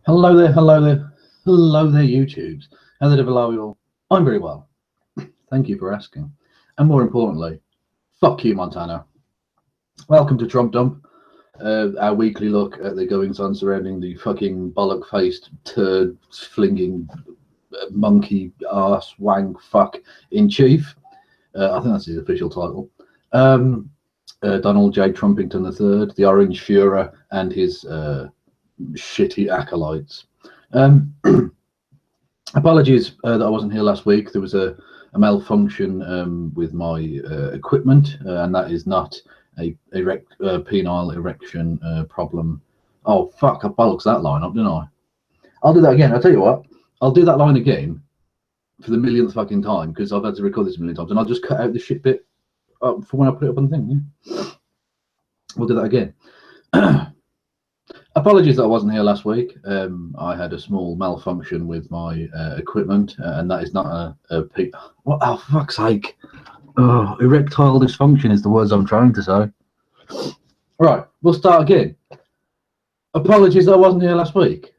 Hello there, hello there, hello there, YouTubes. How the devil are we all? I'm very well. Thank you for asking. And more importantly, fuck you, Montana. Welcome to Trump Dump, our weekly look at the goings on surrounding the fucking bollock faced, turd flinging, monkey arse wank fuck in chief. I think that's his official title. Donald J. Trumpington III, the Orange Führer, and his shitty acolytes. Apologies that I wasn't here last week. There was a malfunction with my equipment, and that is not a penile erection problem. Oh fuck! I bollocks that line up, didn't I? I'll do that again. I'll tell you what. I'll do that line again for the millionth fucking time because I've had to record this a million times, and I'll just cut out the shit bit for when I put it up on the thing. Yeah? We'll do that again. Apologies that I wasn't here last week. I had a small malfunction with my equipment, and that is not a what? Oh, fuck's sake! Oh, erectile dysfunction is the words I'm trying to say. Right, we'll start again. Apologies that I wasn't here last week.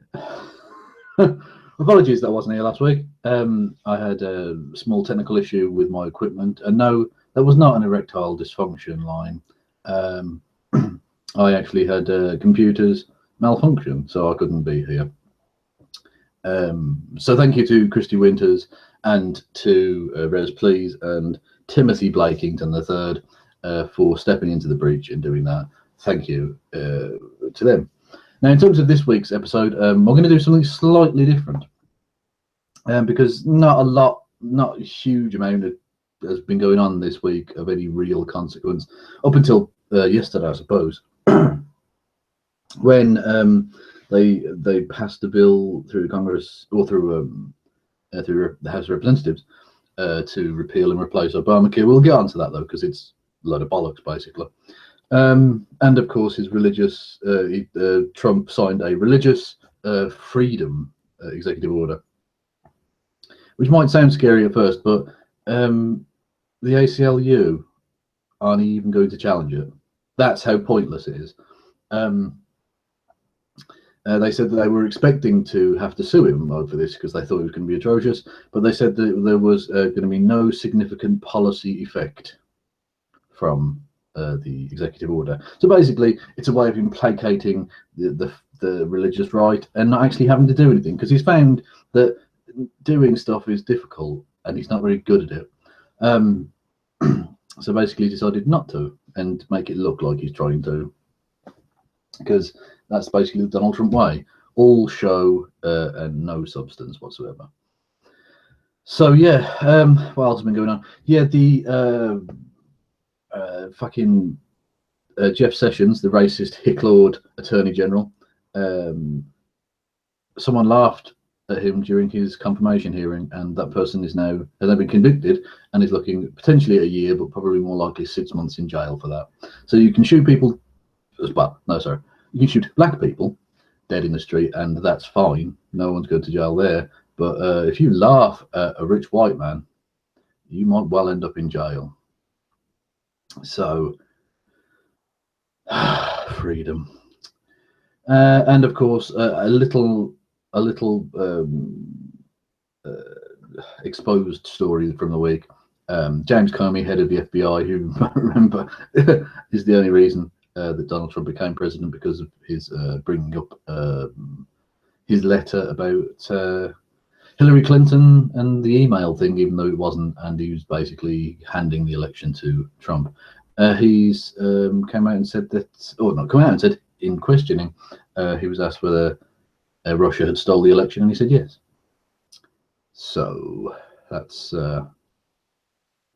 Apologies that I wasn't here last week. I had a small technical issue with my equipment, and no, that was not an erectile dysfunction line. I actually had computers malfunction, so I couldn't be here. So thank you to Christy Winters and to Res Please and Timothy Blakington III for stepping into the breach and doing that. Thank you to them. Now, in terms of this week's episode, we're going to do something slightly different because not a huge amount has been going on this week of any real consequence up until yesterday, I suppose. When they passed a bill through Congress or through the House of Representatives to repeal and replace Obamacare. We'll get onto that though because it's a load of bollocks basically. And of course, his religious Trump signed a religious freedom executive order, which might sound scary at first, but the ACLU aren't even going to challenge it. That's how pointless it is. They said that they were expecting to have to sue him over this because they thought it was going to be atrocious, but they said that there was going to be no significant policy effect from the executive order. So basically, it's a way of him placating the religious right and not actually having to do anything because he's found that doing stuff is difficult and he's not very good at it. So basically, he decided not to and make it look like he's trying to, because that's basically the Donald Trump way: all show and no substance whatsoever. So yeah, what else has been going on? Yeah, the fucking Jeff Sessions, the racist hicklord Attorney General, someone laughed at him during his confirmation hearing, and that person has now been convicted and is looking potentially at a year, but probably more likely 6 months in jail for that. So you can shoot people, well, no, sorry. You can shoot black people dead in the street, and that's fine. No one's going to jail there. But if you laugh at a rich white man, you might well end up in jail. So, freedom. And of course, a little exposed story from the week. James Comey, head of the FBI, who remember is the only reason that Donald Trump became president because of his bringing up his letter about Hillary Clinton and the email thing, even though it wasn't, and he was basically handing the election to Trump. He's came out and said that, or not come out and said in questioning, he was asked whether Russia had stole the election, and he said yes. So that's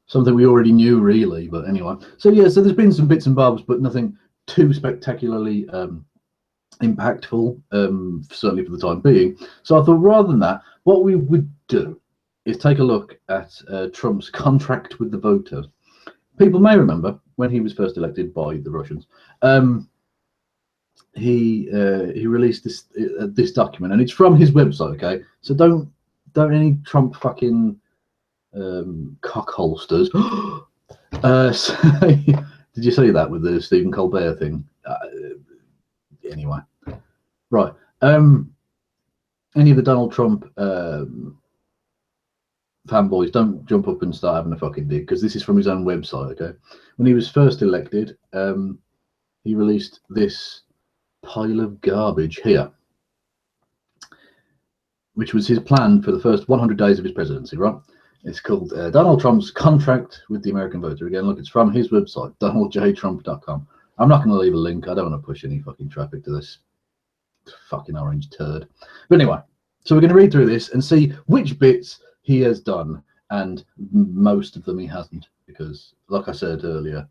something we already knew, really. But anyway, so yeah, so there's been some bits and bobs, but nothing too spectacularly impactful, certainly for the time being. So I thought rather than that, what we would do is take a look at Trump's contract with the voters. People may remember when he was first elected by the Russians, he released this document, and it's from his website. Okay, so don't any Trump fucking cock holsters. Did you see that with the Stephen Colbert thing? Anyway, right. any of the Donald Trump fanboys, don't jump up and start having a fucking dig, because this is from his own website. Okay, when he was first elected, he released this pile of garbage here, which was his plan for the first 100 days of his presidency, right? It's called Donald Trump's Contract with the American Voter. Again, look, it's from his website, donaldjtrump.com. I'm not going to leave a link. I don't want to push any fucking traffic to this fucking orange turd. But anyway, so we're going to read through this and see which bits he has done, and most of them he hasn't, because, like I said earlier,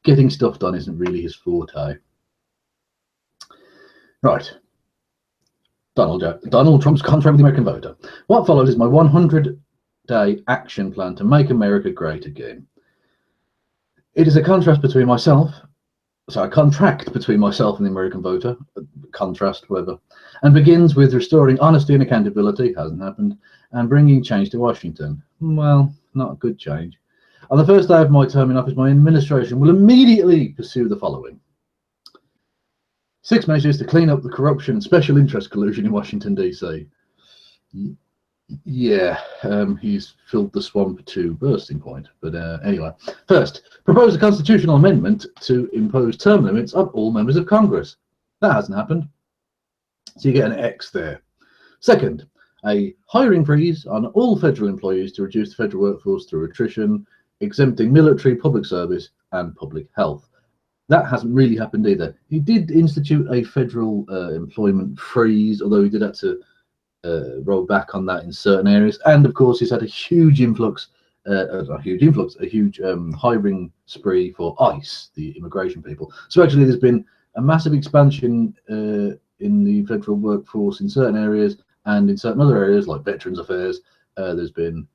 getting stuff done isn't really his forte. Right. Donald Trump's Contract with the American Voter. What follows is my 100-day action plan to make America great again. It is a contract between myself and the American voter, contrast, whatever, and begins with restoring honesty and accountability, hasn't happened, and bringing change to Washington. Well, not a good change. On the first day of my term in office, my administration will immediately pursue the following. 6 measures to clean up the corruption and special interest collusion in Washington, D.C. Yeah, he's filled the swamp to bursting point. But anyway, first, propose a constitutional amendment to impose term limits on all members of Congress. That hasn't happened. So you get an X there. Second, a hiring freeze on all federal employees to reduce the federal workforce through attrition, exempting military, public service, and public health. That hasn't really happened either. He did institute a federal employment freeze, although he did have to roll back on that in certain areas. And of course, he's had a huge influx, a huge hiring spree for ICE, the immigration people. So actually, there's been a massive expansion in the federal workforce in certain areas, and in certain other areas like Veterans Affairs, there's been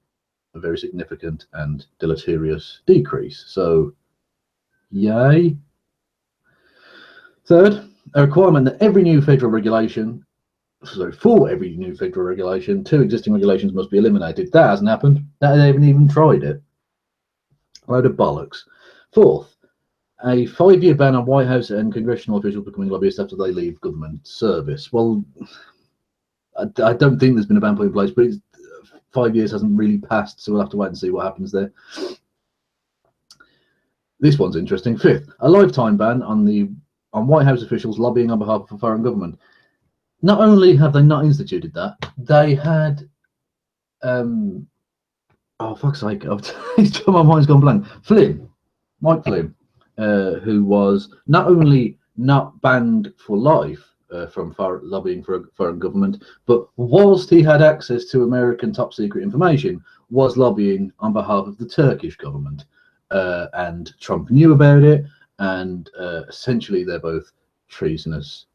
a very significant and deleterious decrease. So, yay. Third, a requirement that for every new federal regulation, 2 existing regulations must be eliminated. That hasn't happened. They haven't even tried it. A load of bollocks. Fourth, a 5-year ban on White House and congressional officials becoming lobbyists after they leave government service. Well, I don't think there's been a ban put in place, but 5 years hasn't really passed, so we'll have to wait and see what happens there. This one's interesting. Fifth, a lifetime ban on White House officials lobbying on behalf of a foreign government. Not only have they not instituted that, they had, oh fuck's sake, my mind's gone blank. Mike Flynn, who was not only not banned for life from lobbying for a foreign government, but whilst he had access to American top secret information, was lobbying on behalf of the Turkish government. And Trump knew about it, and essentially they're both treasonous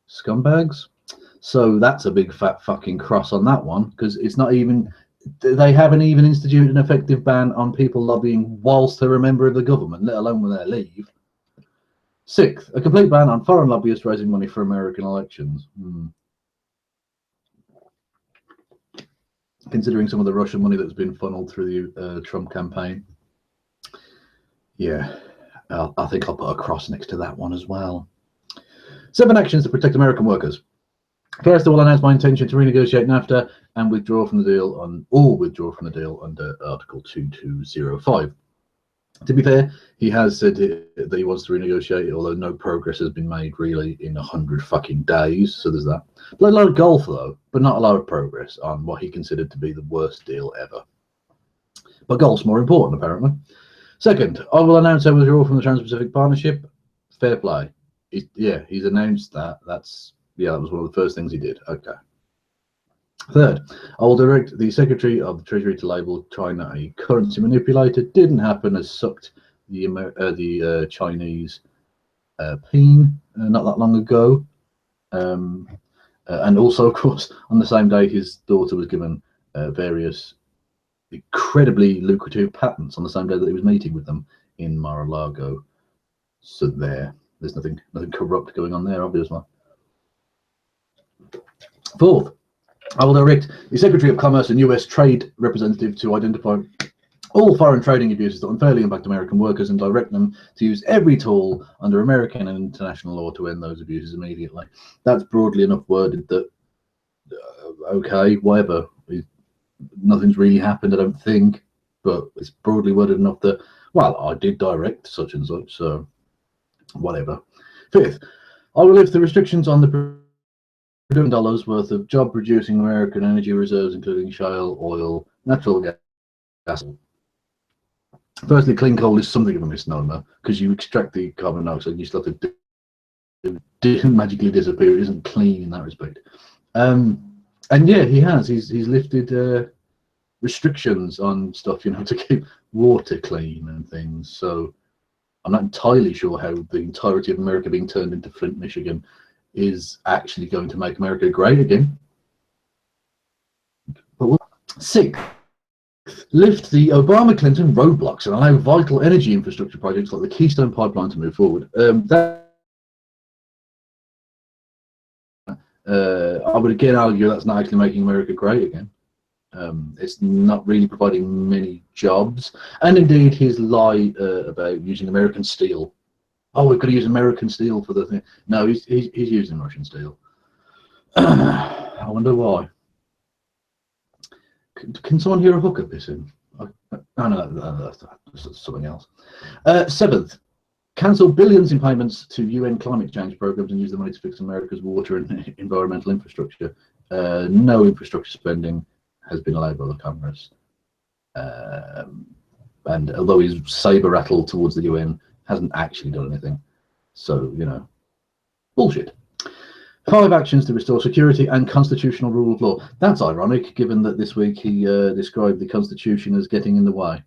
scumbags. So that's a big fat fucking cross on that one, because it's not even, they haven't even instituted an effective ban on people lobbying whilst they're a member of the government, let alone when they leave. Sixth, a complete ban on foreign lobbyists raising money for American elections. Considering some of the Russian money that's been funneled through the Trump campaign. Yeah, I think I'll put a cross next to that one as well. 7 actions to protect American workers. First, I will announce my intention to renegotiate NAFTA and withdraw from the deal under Article 2205. To be fair, he has said that he wants to renegotiate it, although no progress has been made really in 100 fucking days. So there's that. But a lot of golf though, but not a lot of progress on what he considered to be the worst deal ever. But golf's more important, apparently. Second, I will announce I withdraw from the Trans-Pacific Partnership. Fair play. He's announced that. That was one of the first things he did. Okay. Third, I will direct the Secretary of the Treasury to label China a currency manipulator. Didn't happen, as sucked the Chinese peen not that long ago. And also, of course, on the same day, his daughter was given various incredibly lucrative patents on the same day that he was meeting with them in Mar-a-Lago. So there's nothing corrupt going on there, obviously. Fourth, I will direct the Secretary of Commerce and US Trade Representative to identify all foreign trading abuses that unfairly impact American workers and direct them to use every tool under American and international law to end those abuses immediately. That's broadly enough worded that Okay, whatever. Nothing's really happened, I don't think, but it's broadly worded enough that, well, I did direct such and such, so whatever. Fifth, I will lift the restrictions on the $1 worth of job-producing American energy reserves, including shale oil, natural gas. Firstly, clean coal is something of a misnomer because you extract the carbon dioxide and you still have to didn't magically disappear. It isn't clean in that respect. And yeah, he's lifted restrictions on stuff, to keep water clean and things. So I'm not entirely sure how the entirety of America being turned into Flint, Michigan is actually going to make America great again. But sixth, lift the Obama-Clinton roadblocks and allow vital energy infrastructure projects like the Keystone Pipeline to move forward. I would again argue that's not actually making America great again. It's not really providing many jobs. And indeed, his lie about using American steel. Oh, we've got to use American steel for the thing. No, he's using Russian steel. I wonder why. Can someone hear a hooker pissing? No, that's something else. Seventh, cancel billions in payments to UN climate change programs and use the money to fix America's water and environmental infrastructure. No infrastructure spending has been allowed by the Congress. And although he's saber rattled towards the UN, hasn't actually done anything. So, bullshit. 5 actions to restore security and constitutional rule of law. That's ironic, given that this week he described the Constitution as getting in the way.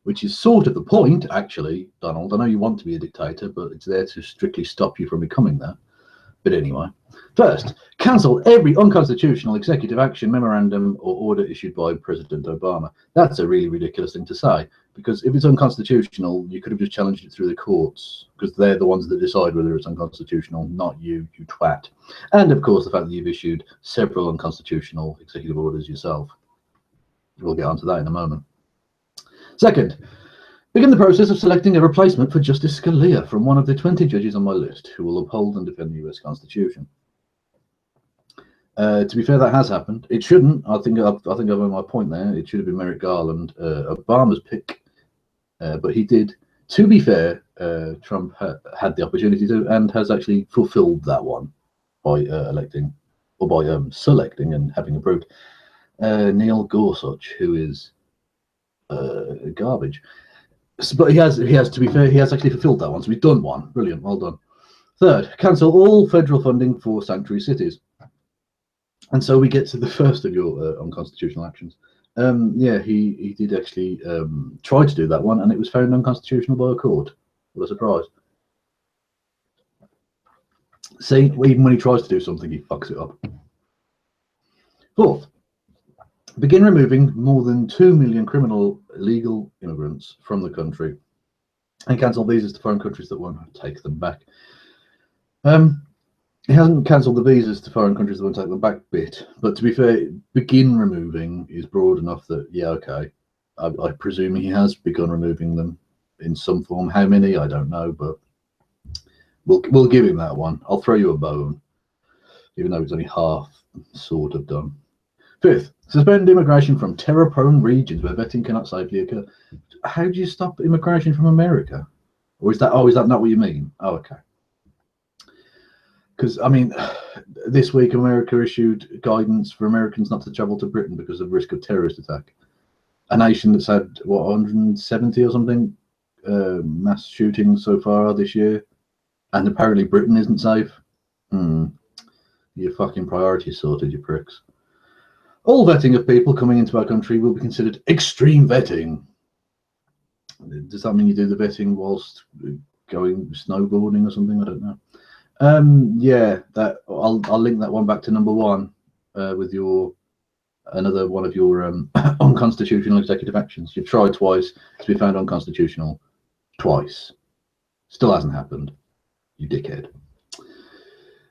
Which is sort of the point, actually, Donald. I know you want to be a dictator, but it's there to strictly stop you from becoming that. But anyway, first, cancel every unconstitutional executive action, memorandum, or order issued by President Obama. That's a really ridiculous thing to say, because if it's unconstitutional, you could have just challenged it through the courts, because they're the ones that decide whether it's unconstitutional, not you, you twat. And of course, the fact that you've issued several unconstitutional executive orders yourself. We'll get onto that in a moment. Second, begin the process of selecting a replacement for Justice Scalia from one of the 20 judges on my list who will uphold and defend the US Constitution. To be fair, that has happened. It shouldn't. I think I've made my point there. It should have been Merrick Garland, Obama's pick, but he did. To be fair, Trump had the opportunity to and has actually fulfilled that one by electing or by selecting and having approved Neil Gorsuch, who is garbage. But he has, to be fair, he has actually fulfilled that one. So we've done one. Brilliant. Well done. Third, cancel all federal funding for sanctuary cities. And so we get to the first of your unconstitutional actions. Yeah, he did actually try to do that one, and it was found unconstitutional by a court. What a surprise. See, even when he tries to do something, he fucks it up. Fourth, begin removing more than 2 million criminal illegal immigrants from the country and cancel visas to foreign countries that won't take them back. He hasn't cancelled the visas to foreign countries that won't take them back bit, but to be fair, begin removing is broad enough that, yeah, okay. I presume he has begun removing them in some form. How many, I don't know, but we'll give him that one. I'll throw you a bone, even though it's only half sort of done. Fifth, suspend immigration from terror-prone regions where vetting cannot safely occur. How do you stop immigration from America? Or is that not what you mean? Oh, okay. Because, I mean, this week America issued guidance for Americans not to travel to Britain because of risk of terrorist attack. A nation that's had, what, 170 or something mass shootings so far this year. And apparently Britain isn't safe. Your fucking priorities sorted, you pricks. All vetting of people coming into our country will be considered extreme vetting. Does that mean you do the vetting whilst going snowboarding or something? I don't know. Yeah, that I'll link that one back to number 1 with another one of your unconstitutional executive actions. You've tried twice to be found unconstitutional. Twice. Still hasn't happened. You dickhead.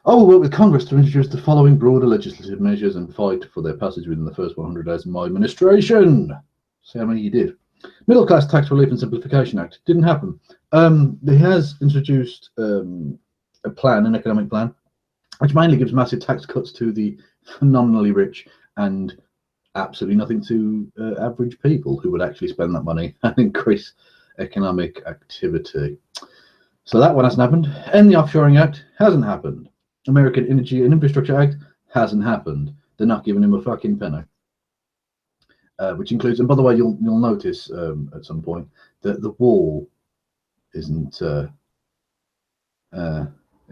I will work with Congress to introduce the following broader legislative measures and fight for their passage within the first 100 days of my administration. See how many you did. Middle Class Tax Relief and Simplification Act. Didn't happen. He has introduced a plan, an economic plan. which mainly gives massive tax cuts to the phenomenally rich and absolutely nothing to average people who would actually spend that money and increase economic activity. So that one hasn't happened. And the Offshoring Act hasn't happened. American Energy and Infrastructure Act hasn't happened. They're not giving him a fucking penny. Which includes, and by the way, you'll notice at some point that the wall isn't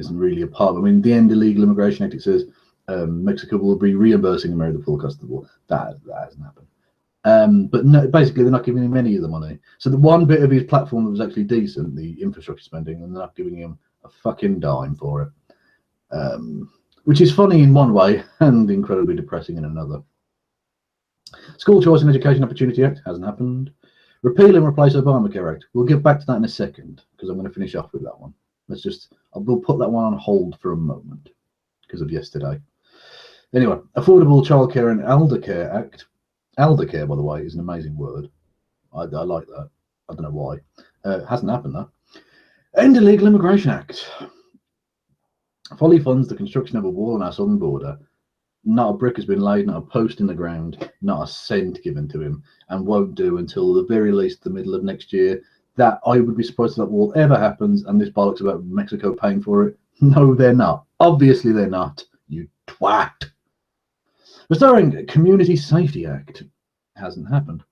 really a part. I mean, the End Illegal Immigration Act, it says Mexico will be reimbursing America the full cost of the wall. That hasn't happened. But no, basically, they're not giving him any of the money. So the one bit of his platform that was actually decent, the infrastructure spending, and they're not giving him a fucking dime for it. Which is funny in one way and incredibly depressing in another. School Choice and Education Opportunity Act hasn't happened. Repeal and replace Obamacare Act. We'll get back to that in a second because I'm going to finish off with that one. We'll put that one on hold for a moment because of yesterday. Anyway, Affordable Childcare and Eldercare Act. Eldercare, by the way, is an amazing word. I like that. I don't know why. Hasn't happened though. End Illegal Immigration Act. Fully funds the construction of a wall on our southern border. Not a brick has been laid, not a post in the ground, not a cent given to him, and won't do until the very least the middle of next year. That I would be surprised if that wall ever happens, and this bollocks about Mexico paying for it. No, they're not. Obviously, they're not. You twat. Restoring Community Safety Act hasn't happened.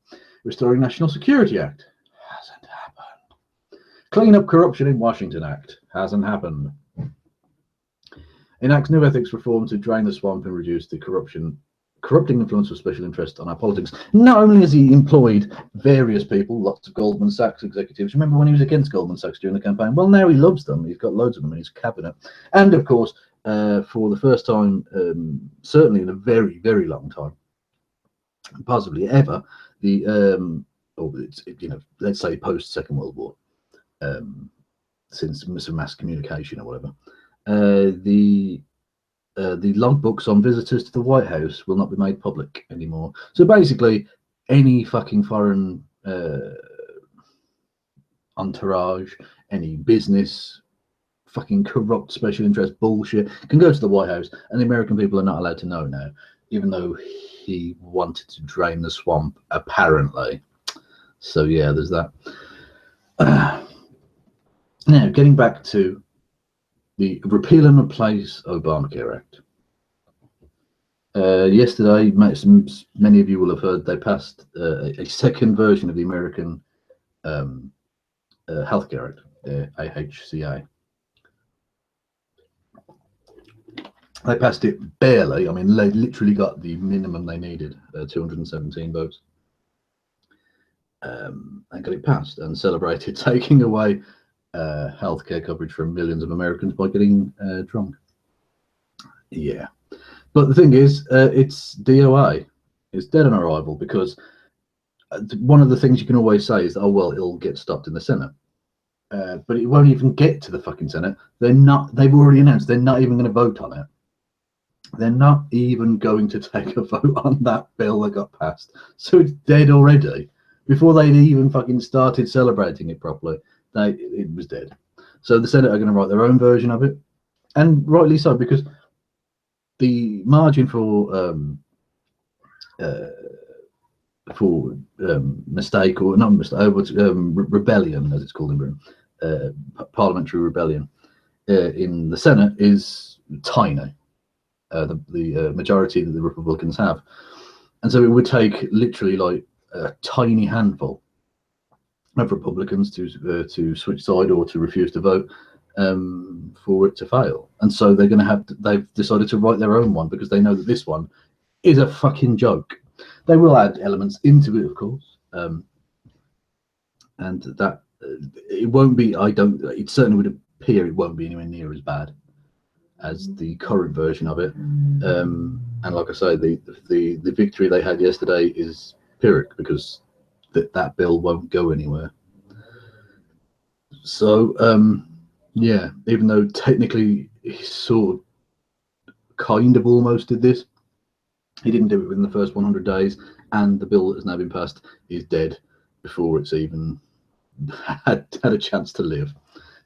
Restoring National Security Act hasn't happened. Clean Up Corruption in Washington Act hasn't happened. Enacts new ethics reform to drain the swamp and reduce the corrupting influence of special interests on our politics. Not only has he employed various people, lots of Goldman Sachs executives. Remember when he was against Goldman Sachs during the campaign? Well, now he loves them. He's got loads of them in his cabinet. And of course, for the first time, certainly in a very, very long time, possibly ever, let's say post Second World War, since mass communication or whatever. The logbooks on visitors to the White House will not be made public anymore. So basically, any fucking foreign entourage, any business, fucking corrupt special interest bullshit can go to the White House, and the American people are not allowed to know now, even though he wanted to drain the swamp, apparently. So yeah, there's that. Now, getting back to the Repeal and Replace Obamacare Act. Yesterday, many of you will have heard, they passed a second version of the American Healthcare Act, AHCA. They passed it barely. I mean, they literally got the minimum they needed, 217 votes, and got it passed and celebrated taking away healthcare coverage from millions of Americans by getting drunk. Yeah, but the thing is, it's DOA. It's dead on arrival because one of the things you can always say is, oh well, it'll get stopped in the Senate, but it won't even get to the fucking Senate. They're not. They've already announced they're not even going to vote on it. They're not even going to take a vote on that bill that got passed. So it's dead already. Before they'd even fucking started celebrating it properly, it was dead. So the Senate are going to write their own version of it, and rightly so, because the margin for mistake, or not mistake, rebellion, as it's called in Britain, parliamentary rebellion in the Senate is tiny. The majority that the Republicans have, and so it would take literally like a tiny handful of Republicans to switch side or to refuse to vote for it to fail. And so they're going to have they've decided to write their own one because they know that this one is a fucking joke. They will add elements into it, of course, and that it won't be. It certainly would appear it won't be anywhere near as bad as the current version of it. And like I say, the victory they had yesterday is Pyrrhic because that bill won't go anywhere. So yeah, even though technically he sort of kind of almost did this, he didn't do it within the first 100 days, and the bill that has now been passed is dead before it's even had a chance to live.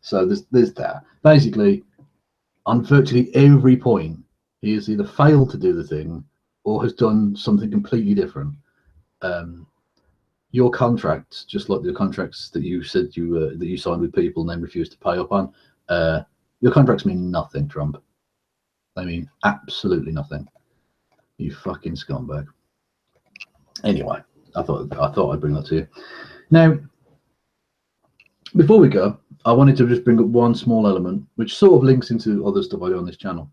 So there's that. Basically, on virtually every point, he has either failed to do the thing or has done something completely different. Your contracts, just like the contracts that you said that you signed with people and then refused to pay up on, your contracts mean nothing, Trump. They mean absolutely nothing. You fucking scumbag. Anyway, I thought I'd bring that to you. Now, before we go, I wanted to just bring up one small element which sort of links into other stuff I do on this channel.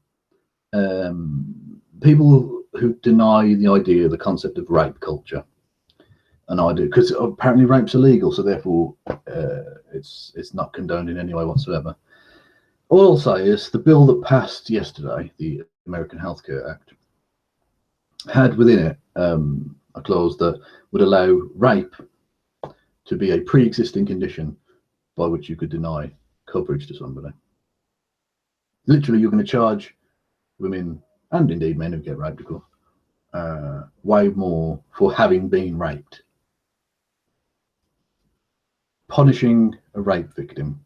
People who deny the idea, the concept of rape culture. And I do, because apparently rape's illegal, so therefore it's not condoned in any way whatsoever. All I'll say is the bill that passed yesterday, the American Healthcare Act, had within it a clause that would allow rape to be a pre-existing condition by which you could deny coverage to somebody. Literally, you're going to charge women, and indeed men who get raped, of course, way more for having been raped. Punishing a rape victim.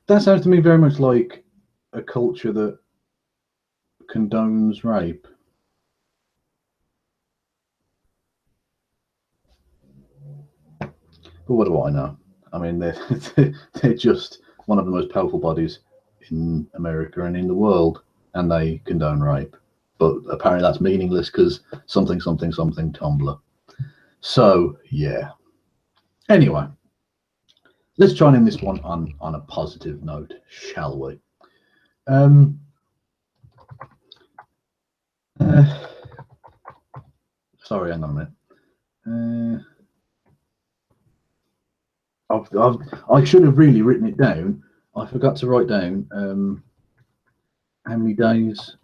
That sounds to me very much like a culture that condones rape. But what do I know? I mean, they're just one of the most powerful bodies in America and in the world, and they condone rape. But apparently that's meaningless because something Tumblr. So yeah. Anyway, let's try and end this one on a positive note, shall we? Sorry, hang on a minute. I should have really written it down. I forgot to write down how many days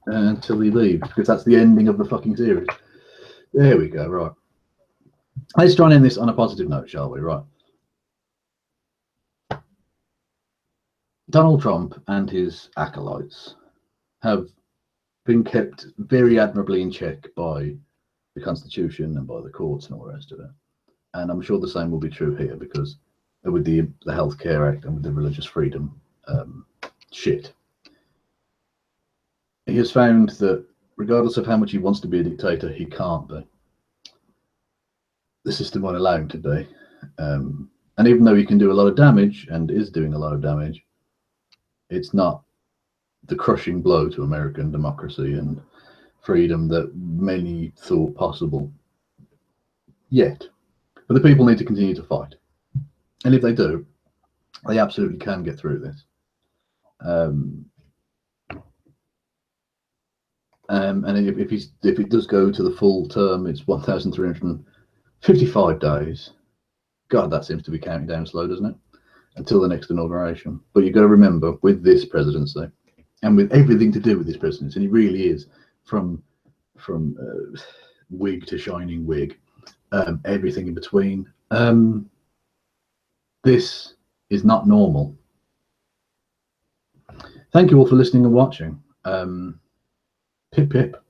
until we leave, because that's the ending of the fucking series. There we go. Right. Let's try and end this on a positive note, shall we? Right. Donald Trump and his acolytes have been kept very admirably in check by the Constitution and by the courts and all the rest of it. And I'm sure the same will be true here, because with the Healthcare Act and with the religious freedom shit, he has found that regardless of how much he wants to be a dictator, he can't be. The system won't allow him to be. And even though he can do a lot of damage and is doing a lot of damage, it's not the crushing blow to American democracy and freedom that many thought possible yet. But the people need to continue to fight. And if they do, they absolutely can get through this. And if it does go to the full term, it's 1,355 days. God, that seems to be counting down slow, doesn't it? Until the next inauguration. But you've got to remember, with this presidency, and with everything to do with this presidency, and it really is from wig to shining wig, everything in between. This is not normal. Thank you all for listening and watching. Pip pip.